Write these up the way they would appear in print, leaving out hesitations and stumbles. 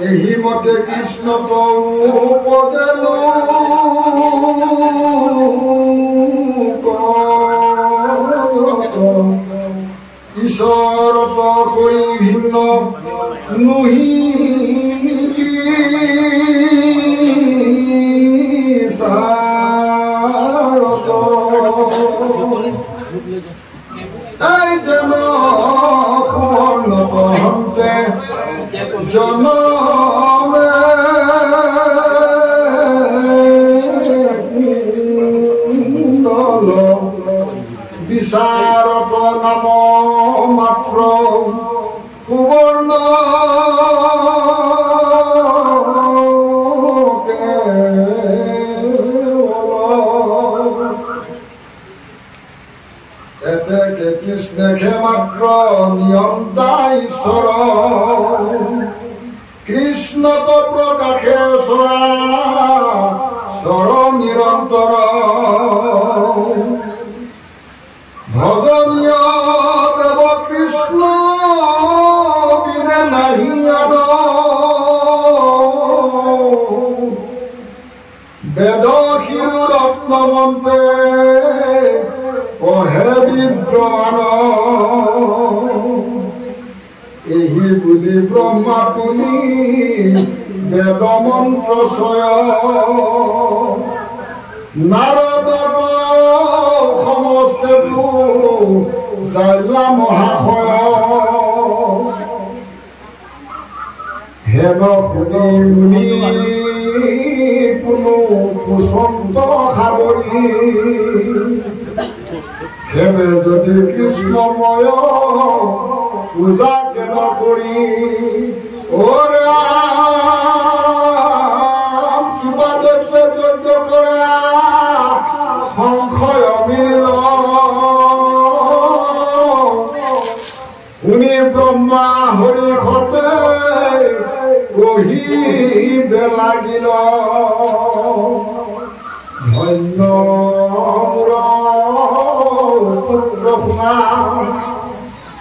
एही मते कृष्ण पदेलु ईश्वरत करी भिन्न नुही सारत हंते जनमे विशारद नाम मात्र सुवर्ण कृष्ण के मात्र नियंता ईश्वर कृष्ण तो प्रकाशे स्वर निरंतर भजनीय देव कृष्ण बिना नहीं वेद क्षीर रत्नमंते कहे विद्वान एही बुली ब्रह्मा तुली वेद मंत्र स्वय नारद समस्ते जाल्ला महाशय हेन शुनि मुनि कोनो कुसंत सागरी हेमे यदि कृष्णमय पूजा केन करी किबा दैत्य यज्ञ करे সংশয় মিলিল শুনি ব্রহ্মা হরি হতে কহিবে লাগিল ধন্য পুত্র শুনা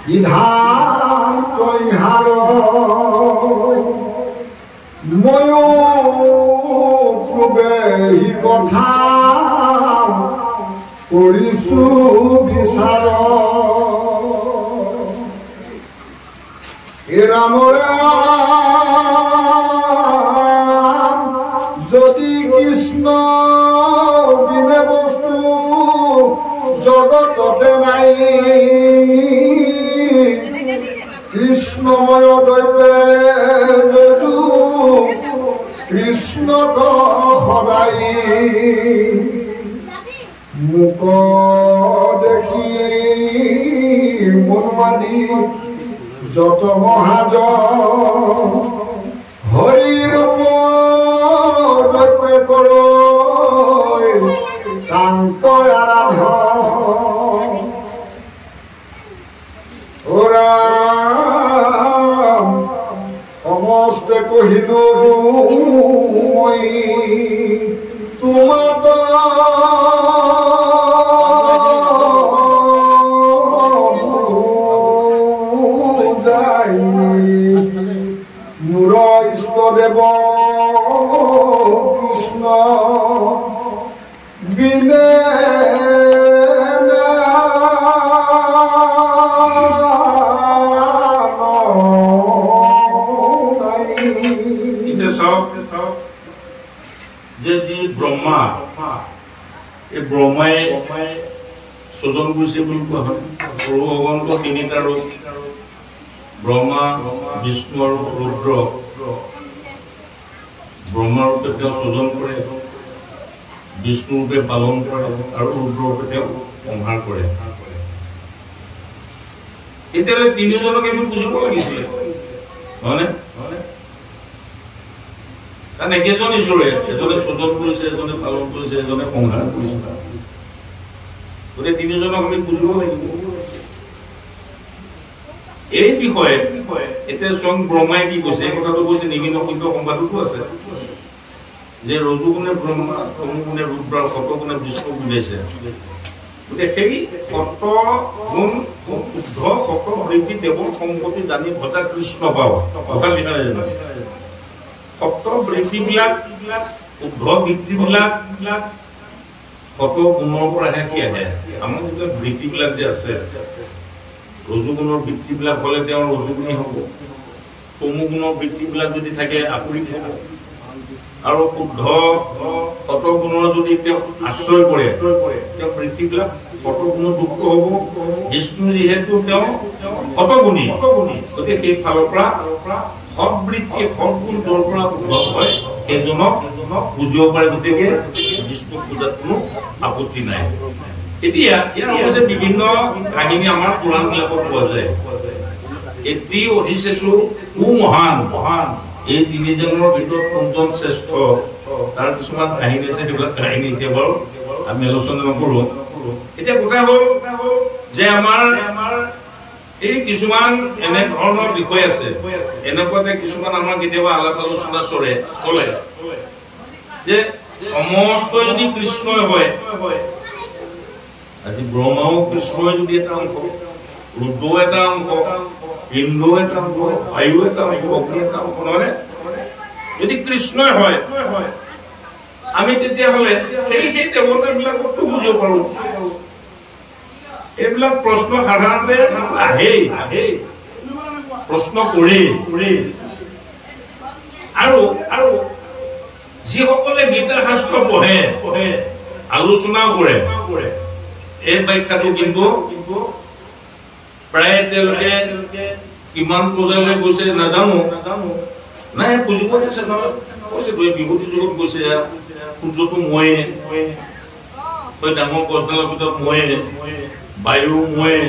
বিধান কৈহার ময়ো পূবে ই কথা কৰিছো বিচাৰ ৰাম যদি কৃষ্ণ বিনে বস্তু জগততে নাই কৃষ্ণময় দৈবে যদু কৃষ্ণক সদায় মুখ দেখি মনমাদি যত মহাজ হরির দৈবে করো কান্ত আরাধ ওরা সমস্তে কহিল মই তোমার মূর ইষ্টদেব কৃষ্ণ বিনে ব্রহ্মা এই ব্রহ্মাই শোধন কৰিছে বুলি কোৱা হয় ভগৱন্ত তিনিটা ৰূপ ব্ৰহ্মা বিষ্ণু আৰু ৰুদ্ৰ ব্ৰহ্মা ৰূপে তেওঁ শোধন কৰে বিষ্ণু ৰূপে পালন কৰে আৰু ৰুদ্ৰ ৰূপে তেওঁ সংহাৰ কৰে এতিয়ালৈ তিনিজনক আমি বুজিব লাগিছিলে হয়নে কাৰণ একেজন ঈশ্বৰে এজনে শোধন কৰিছে এজনে পালন কৰিছে এজনে সংহাৰ কৰিছে গতিকে তিনিজনক আমি বুজিব লাগিব এই বিষয়ে এতিয়া স্বয়ং ব্ৰহ্মাই কি কৈছে এই কথাটো কৈছে নিম্ন সত্য সংবাদতো আছে যে ৰজুগুণে ব্ৰহ্মা তমোগুণে ৰুদ্ৰ সতগুণে বিষ্ণু বুজাইছে গতিকে সেই সত গুণ শুদ্ধ সত বৃত্তি দেৱৰ সম্পত্তি জানি ভজা কৃষ্ণ পাও কথা লিখা নাই জানো সত বৃত্তিবিলাক শুদ্ধ বৃত্তিবিলাক সত গুণৰ পৰাহে কি আহে আমাৰ যিবিলাক বৃত্তিবিলাক যে আছে ৰজু গুণৰ বৃত্তিবিলাক হ'লে তেওঁৰ ৰজুগুণী হ'ব তমু গুণৰ বৃত্তিবিলাক যদি থাকে আকৰিক হ'ব আৰু শুদ্ধ সত গুণৰ যদি তেওঁ আশ্ৰয় কৰে তেওঁ বৃত্তিবিলাক সত গুণযুক্ত হ'ব বিষ্ণু যিহেতু তেওঁ সতগুণী গতিকে সেই ফালৰ পৰা সৎ বৃত্তি সৎ গুণ য'ৰ পৰা উদ্ভৱ হয় সেইজনক বুজিব পাৰে গতিকে বিষ্ণু পূজাত কোনো আপত্তি নাই এতিয়া ইয়াৰ অৱশ্যে বিভিন্ন কাহিনী আমাৰ পুৰাণবিলাকত পোৱা যায় এটি অধিশেষু কু মহান এই তিনিজনৰ ভিতৰত কোনজন শ্ৰেষ্ঠ তাৰ কিছুমান কাহিনী আছে সেইবিলাক কাহিনী এতিয়া বাৰু আমি আলোচনা নকৰোঁ এতিয়া কথা হ'ল যে আমাৰ এই কিছুমান এনে ধৰণৰ বিষয় আছে এনেকুৱাতে কিছুমান আমাৰ কেতিয়াবা আলাপ আলোচনা চলে যে সমস্ত যদি কৃষ্ণই হয় আজি ব্ৰহ্মাও কৃষ্ণই যদি এটা অংশ ৰুদ্ৰ এটা অংশ ইন্দ্ৰ এটা অংশ বায়ু এটা অংশ অগ্নি এটা অংশ নহলে যদি কৃষ্ণই হয় আমি তেতিয়াহ'লে সেই দেৱতাবিলাকতো বুজিব পাৰোঁ এইবিলাক প্ৰশ্ন সাধাৰণতে আহেই প্ৰশ্ন কৰে আৰু যিসকলে গীতা শাস্ত্ৰ পঢ়ে আলোচনাও কৰে এই ব্যাখ্যাটো কিন্তু প্ৰায় তেওঁলোকে কিমান পৰ্যায়লৈ গৈছে নাজানো নাই বুজিব দিছে নহয় কৈছে বিভূতি যুগত গৈছে সূৰ্যটো ময়ে ডাঙৰ গছডালৰ ভিতৰত ময়ে বায়ু ময়ে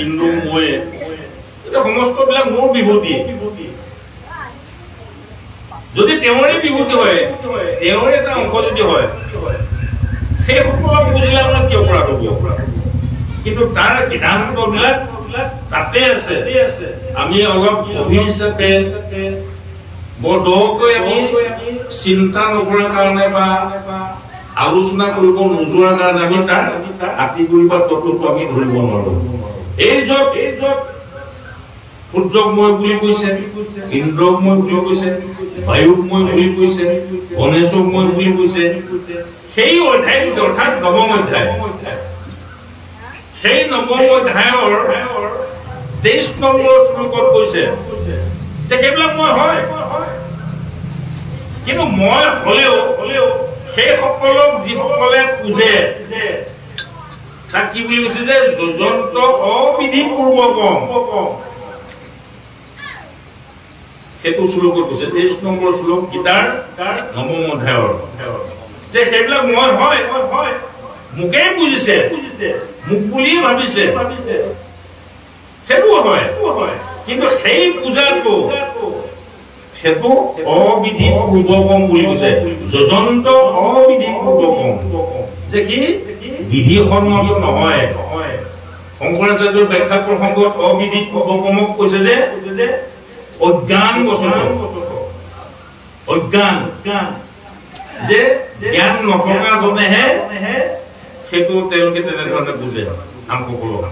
ইন্দ্ৰ ময়ে এটা সমস্তবিলাক মোৰ বিভূতি যদি তেওঁৰে বিভূতি হয় তেওঁৰে এটা অংশ যদি হয় সেই সকলক বুজিলে আপোনাৰ কিয় কৰা হ'ব কিন্তু তাৰ সিদ্ধান্তবিলাক তাতে আছে আমি অলপ গভীৰ হিচাপে বৰ দকৈ আমি চিন্তা নকৰাৰ কাৰণে বা আলোচনা কৰিব নোযোৱাৰ কাৰণে আমি তাৰ আতিগুৰি বা তত্ত্বটো আমি ধৰিব নোৱাৰো এই য'ত সূৰ্যক মই বুলি কৈছে ইন্দ্ৰক মই বুলি কৈছে বায়ুক মই বুলি কৈছে গণেশক মই বুলি কৈছে সেই অধ্যায়টো অৰ্থাৎ নৱম অধ্যায় সেই নৱম অধ্যায়ৰ 23 নম্বৰ শ্লোকত কৈছে যে সেইবিলাক মই হয় কিন্তু মই হলেও সেই সকলক যিসকলে পূজে তাক কি বুলি কৈছে যে যজন্ত অবিধি পূৰ্বকম সেইটো শ্লোকত কৈছে 23 নম্বৰ শ্লোক গীতাৰ নৱম অধ্যায়ৰ যে সেইবিলাক মই হয় মোকেই বুজিছে মোক বুলিয়ে ভাবিছে সেইটো হয় কিন্তু সেই পূজাটো সেইটো অবিধি পূৰ্বকম বুলি কৈছে যজন্ত অবিধি পূৰ্বকম যে কি বিধিসন্মত নহয় শংকৰাচাৰ্যৰ ব্যাখ্যা প্ৰসংগত অবিধি পূৰ্বকমক কৈছে যে অজ্ঞান অজ্ঞান যে জ্ঞান নথকা জনেহে সেইটো তেওঁলোকে তেনেধৰণে বুজে আমসকলক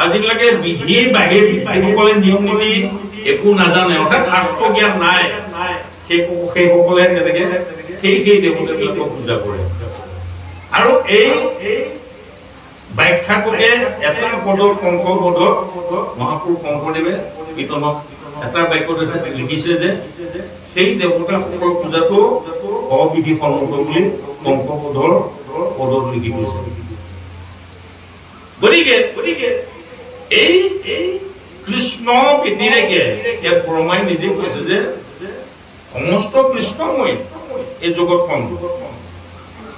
আজিলৈকে বিধিৰ বাহিৰ যিসকলে নিয়ম নীতি একো নাজানে অৰ্থাৎ শাস্ত্ৰ জ্ঞান নাই সেইসকলে তেনেকে সেই দেৱতাবিলাকক পূজা কৰে আৰু এই ব্যাখ্যাটোকে এটা পদৰ কংসপদত মহাপুৰুষ শংকৰদেৱে কীৰ্তনত এটা বাক্যত লিখিছে যে সেই দেৱতাসকলৰ পূজাটো অবিধি সন্মত বুলি কংসপদৰ পদত লিখি গৈছে গতিকে এই কৃষ্ণ ব্যতিৰেকে ইয়াত ব্ৰহ্মাই নিজে কৈছে যে সমস্ত কৃষ্ণময় এই জগতখন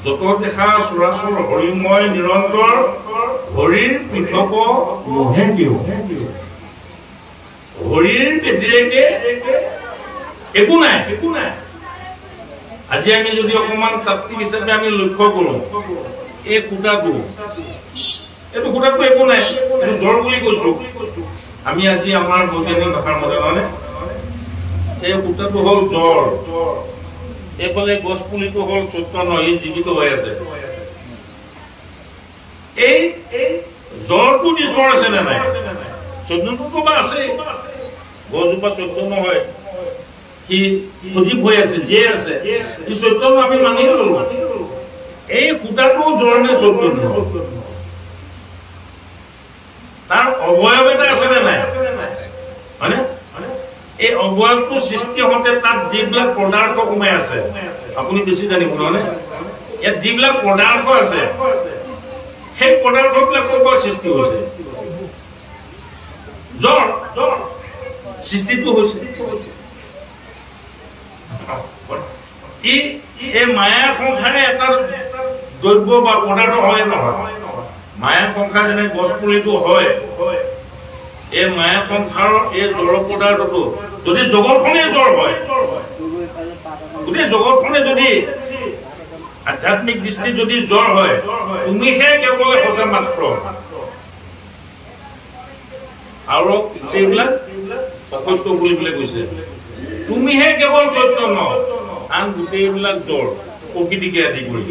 যত দেখা চৰাচৰ হৰিময় নিৰন্তৰ হৰিৰ পৃথক মোহে দিও হৰিৰ ব্যতিৰেকে একো নাই আজি আমি যদি অকমান তাত্ত্বিক হিচাপে আমি লক্ষ্য কৰো এই খুঁটাটো এইটো খুঁটাটো একো নাই এইটো জ্বৰ বুলি কৈছো আমি আজি আমাৰ বৈজ্ঞানিক ভাষাৰ মতে মানে এই খুঁটাটো হ'ল জ্বৰ এইফালে গছ পুলিটো হ'ল চৈতন্য ই জীৱিত হৈ আছে এই জ্বৰটো ঈশ্বৰ আছে নে নাই? চৈতন্যটো বা আছে, গছজোপা চৈতন্য হয়, সি সজীৱ হৈ আছে, জীয়াই আছে, সি চৈতন্য আমি মানি ললো। এই সূতাটো জ্বৰ নে চৈতন্য? তাৰ অৱয়ব এটা আছে নে নাই? হয়নে? এই অৱয়বটো সৃষ্টি হওঁতে তাত যিবিলাক পদাৰ্থ সোমাই আছে, আপুনি বেছি জানিব নহয়নে? ইয়াত যিবিলাক পদাৰ্থ আছে, সেই পদাৰ্থবিলাক ক'ৰ পৰা সৃষ্টি হৈছে? জ্বৰ সৃষ্টিটো হৈছে। এই মায়া সংসাৰে এটা দ্ৰব্য বা পদাৰ্থ হয় নহয়? মায়া সংসাৰ যেনে গছ পুলিটো হয়, এই মায়া সংসাৰৰ এই জড় পদাৰ্থটো যদি জগতখনে জ্বৰ হয়, গোটেই জগতখনে যদি আধ্যাত্মিক দৃষ্টি যদি জ্বৰ হয়, তুমিহে কেৱল সঁচা মাত্ৰ, আৰু সেইবিলাক অসত্য বুলি পেলাই কৈছে। তুমিহে কেৱল চৈতন্য, আন গোটেইবিলাক জ্বৰ, প্ৰকৃতিকে আদি কৰি।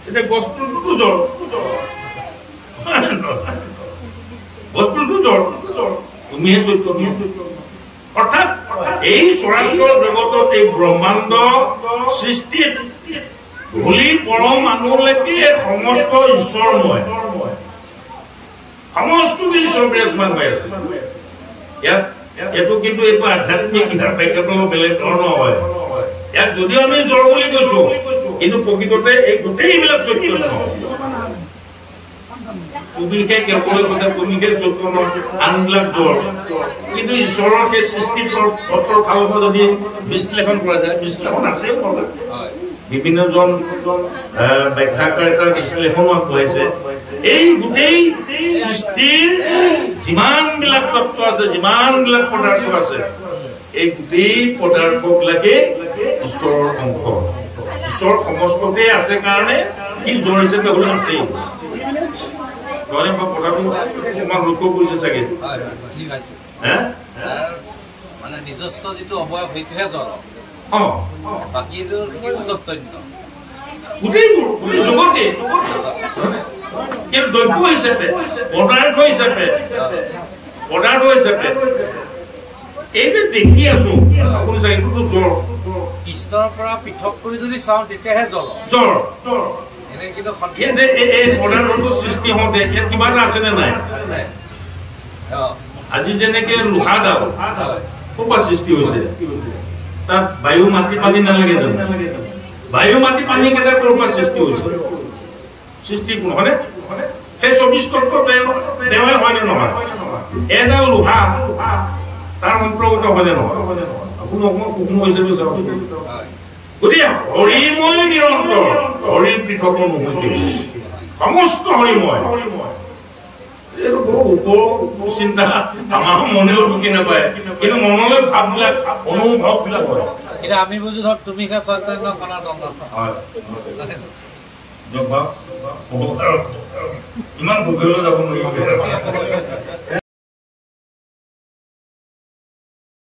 এতিয়া গছপুলিটো জ্বৰ, গছপুলিটো জ্বৰ, তুমিহে চৈতন্য। অৰ্থাৎ এই চৰাচৰ জগতত, এই ব্ৰহ্মাণ্ড সৃষ্টিত ধূলি পৰমাণুলৈকে সমস্ত ঈশ্বৰময়, সমস্ত ঈশ্বৰ বিৰাজমান হৈ আছে। এইটো কিন্তু এইটো আধ্যাত্মিক বেলেগ ধৰণৰ হয়। ইয়াত যদিও আমি জ্বৰ বুলি কৈছো, কিন্তু প্ৰকৃততে এই গোটেইবিলাক চৈতন্য। তুমিহে কেৱল কথা, তুমিহে চৈতন্য, আনবিলাক জ্বৰ। কিন্তু ঈশ্বৰৰ সেই সৃষ্টিৰ ফালৰ পৰা যদি বিশ্লেষণ কৰা যায়, বিশ্লেষণ আছে, বিভিন্নজন ব্যাখ্যাকাৰ এটা বিশ্লেষণ আগবঢ়াইছে। এই গোটেই সৃষ্টিৰ যিমানবিলাক তত্ত্ব আছে, যিমানবিলাক পদাৰ্থ আছে, এই গোটেই পদাৰ্থবিলাকে ঈশ্বৰৰ অংশ। ঈশ্বৰ সমস্ততে আছে কাৰণে সি জ্বৰ হিচাপে হলে আছেই। কথাটো অকমান লক্ষ্য কৰিছে চাগে, মানে নিজস্ব যিটো অৱয়ব সেইটোহে জ্বৰ, বাকীটো চৈতন্য গোটেইবোৰ, গোটেই জগতে দ্ৰব্য হিচাপে, পদাৰ্থ হিচাপে, পদাৰ্থ হিচাপে এই যে দেখি আছো, আপুনি চাগে এইটোতো জ্বৰ। কৃষ্ণৰ পৰা পৃথক কৰি যদি চাওঁ তেতিয়াহে জ্বৰ। জ্বৰ এনে কিন্তু এই পদাৰ্থটো সৃষ্টি হওঁতে ইয়াত কিবা এটা আছে নে নাই? আজি যেনেকে লোহাডাল ক'ৰ পৰা সৃষ্টি হৈছে? তাত বায়ু, মাটি, পানী নালাগে জানো? বায়ু, মাটি, পানী কেইটা ক'ৰ পৰা সৃষ্টি হৈছে? সৃষ্টি কোন হয়নে? সেই 24 তত্ত্ব তেওঁৱে হয়নে নহয়? এডাল লোহা তাৰ অন্তৰ্গত হয়নে নহয়? আপুনি অকমান সূক্ষ্ম হিচাপে চাওকচোন। গতিকে হৰিময় নিৰন্তৰ, হৰিৰ পৃথক নহয়, সমস্ত হৰিময়। এইটো বহু ওপৰ চিন্তা, আমাৰ মনেও ঢুকি নাপায়, কিন্তু মনলৈ ভাৱবিলাক, অনুভৱবিলাক হয়। কিন্তু আমি বুজি ধৰক তুমি চৈতন্য সনাতন ইমান গভীৰলৈ যাব নোৱাৰিব।